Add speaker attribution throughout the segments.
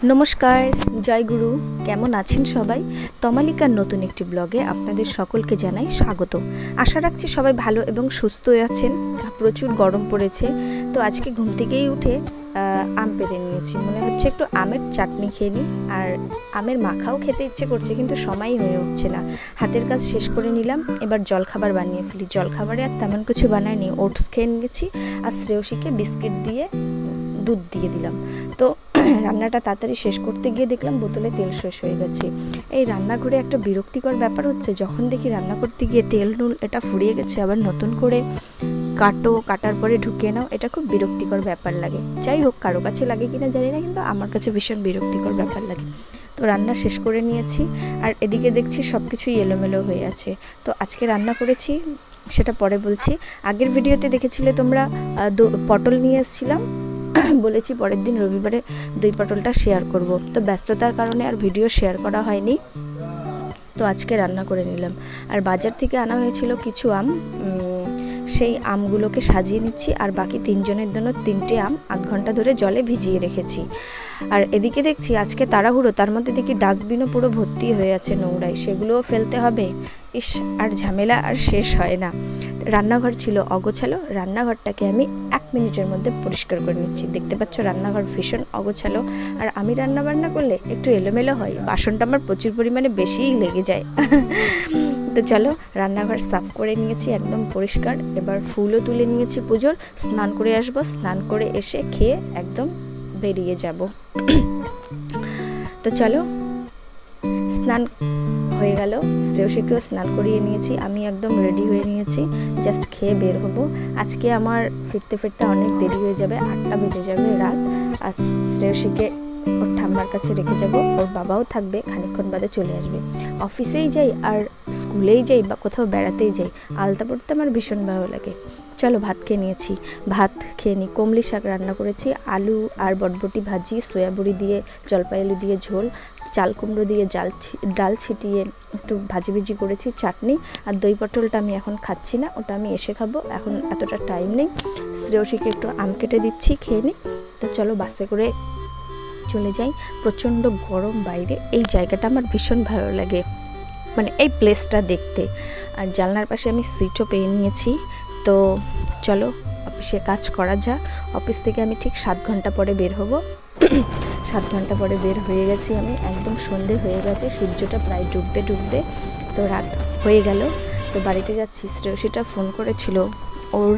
Speaker 1: নমস্কার, জয় গুরু। কেমন আছেন সবাই? তমালিকার নতুন একটি ব্লগে আপনাদের সকলকে জানাই স্বাগত। আশা রাখছি সবাই ভালো এবং সুস্থ আছেন। প্রচুর গরম পড়েছে, তো আজকে ঘুম থেকেই উঠে আম পেড়ে নিয়েছি। মনে হচ্ছে একটু আমের চাটনি খেয়ে নিই, আর আমের মাখাও খেতে ইচ্ছে করছে, কিন্তু সময়ই হয়ে উঠছে না। হাতের কাজ শেষ করে নিলাম, এবার জলখাবার বানিয়ে ফেলি। জলখাবারে আর তেমন কিছু বানাইনি, ওটস খেয়ে নিয়েছি আর শ্রেয়সীকে বিস্কিট দিয়ে দুধ দিয়ে দিলাম। তো রান্নাটা তাড়াতাড়ি শেষ করতে গিয়ে দেখলাম বোতলে তেল শেষ হয়ে গেছে। এই রান্নাঘরে একটা বিরক্তিকর ব্যাপার হচ্ছে, যখন দেখি রান্না করতে গিয়ে তেল নুল এটা ফুরিয়ে গেছে, আবার নতুন করে কাটার পরে ঢুকিয়ে নাও, এটা খুব বিরক্তিকর ব্যাপার লাগে। যাই হোক, কারো কাছে লাগে কিনা জানি না, কিন্তু আমার কাছে ভীষণ বিরক্তিকর ব্যাপার লাগে। তো রান্না শেষ করে নিয়েছি, আর এদিকে দেখছি সব কিছুই এলোমেলো হয়ে আছে। তো আজকে রান্না করেছি সেটা পরে বলছি। আগের ভিডিওতে দেখেছিলে তোমরা, পটল নিয়ে এসেছিলাম, বলেছি পরের দিন রবিবারে দই পটলটা শেয়ার করব। তো ব্যস্ততার কারণে আর ভিডিও শেয়ার করা হয়নি, তো আজকে রান্না করে নিলাম। আর বাজার থেকে আনা হয়েছিল কিছু আম, সেই আমগুলোকে সাজিয়ে নিচ্ছি। আর বাকি তিনজনের জন্য 3টে আম আধ ঘন্টা ধরে জলে ভিজিয়ে রেখেছি। আর এদিকে দেখছি আজকে তাড়াহুড়ো, তার মধ্যে দেখি ডাস্টবিনও পুরো ভর্তি হয়ে আছে নোংরায়, সেগুলোও ফেলতে হবে। ইস, আর ঝামেলা আর শেষ হয় না। রান্নাঘর ছিল অগোছালো, রান্নাঘরটাকে আমি 1 মিনিটের মধ্যে পরিষ্কার করে নিচ্ছি। দেখতে পাচ্ছ রান্নাঘর ভীষণ অগোছালো, আর আমি রান্না করলে একটু এলোমেলো হয়, বাসনটা আমার প্রচুর পরিমাণে বেশিই লেগে যায়। তো চলো, রান্নাঘর সাফ করে নিয়েছি, একদম পরিষ্কার। এবার ফুলও তুলে নিয়েছি পুজোর, স্নান করে আসবো, স্নান করে এসে খেয়ে একদম বেরিয়ে যাব। তো চলো, স্নান হয়ে গেল, শ্রেয়সীকেও স্নান করিয়ে নিয়েছি, আমি একদম রেডি হয়ে নিয়েছি, জাস্ট খেয়ে বের হব। আজকে আমার ফিরতে অনেক দেরি হয়ে যাবে, 8টা বেজে যাবে রাত। আর শ্রেয়সীকে ওর ঠাম্মার কাছে রেখে যাব, ওর বাবাও থাকবে, খানিকক্ষণ বাদে চলে আসবে। অফিসেই যাই আর স্কুলেই যাই বা কোথাও বেড়াতেই যাই, আলতা পড়তে আমার ভীষণ ভালো লাগে। চলো, ভাত খেয়ে নিয়েছি, ভাত খেয়ে নিই। কমলি শাক রান্না করেছি, আলু আর বটবটি ভাজি, সয়াবড়ি দিয়ে জলপাই আলু দিয়ে ঝোল, চাল কুমড়ো দিয়ে ডাল ছিটিয়ে একটু ভাজি করেছি, চাটনি। আর দই পটলটা আমি এখন খাচ্ছি না, ওটা আমি এসে খাবো, এখন এতটা টাইম নেই। শ্রেয়সীকে একটু আম কেটে দিচ্ছি, খেয়ে নিই। তো চলো, বাসে করে চলে যাই। প্রচণ্ড গরম বাইরে, এই জায়গাটা আমার ভীষণ ভালো লাগে, মানে এই প্লেসটা দেখতে। আর জানলার পাশে আমি সিটও পেয়ে নিয়েছি। তো চলো, অফিসে কাজ করা যাক। অফিস থেকে আমি ঠিক 7 ঘন্টা পরে বের হব। 7 ঘন্টা পরে বের হয়ে গেছি আমি, একদম সন্ধে হয়ে গেছে, সূর্যটা প্রায় ডুববে। তো রাত হয়ে গেল, তো বাড়িতে যাচ্ছি। শ্রেয়সীটা ফোন করেছিল, ওর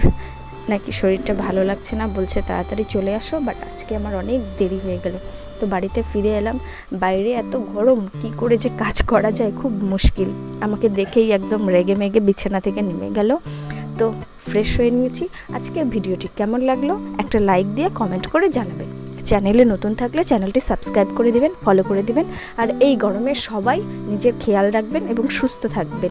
Speaker 1: নাকি শরীরটা ভালো লাগছে না, বলছে তাড়াতাড়ি চলে আসো, বাট আজকে আমার অনেক দেরি হয়ে গেল। তো বাড়িতে ফিরে এলাম, বাইরে এত গরম, কি করে যে কাজ করা যায় খুব মুশকিল। আমাকে দেখেই একদম রেগে মেগে বিছানা থেকে নেমে গেল। তো ফ্রেশ হয়ে নিয়েছি। আজকের ভিডিওটি কেমন লাগলো একটা লাইক দিয়ে কমেন্ট করে জানাবেন। চ্যানেলে নতুন থাকলে চ্যানেলটি সাবস্ক্রাইব করে দিবেন, ফলো করে দিবেন। আর এই গরমে সবাই নিজের খেয়াল রাখবেন এবং সুস্থ থাকবেন।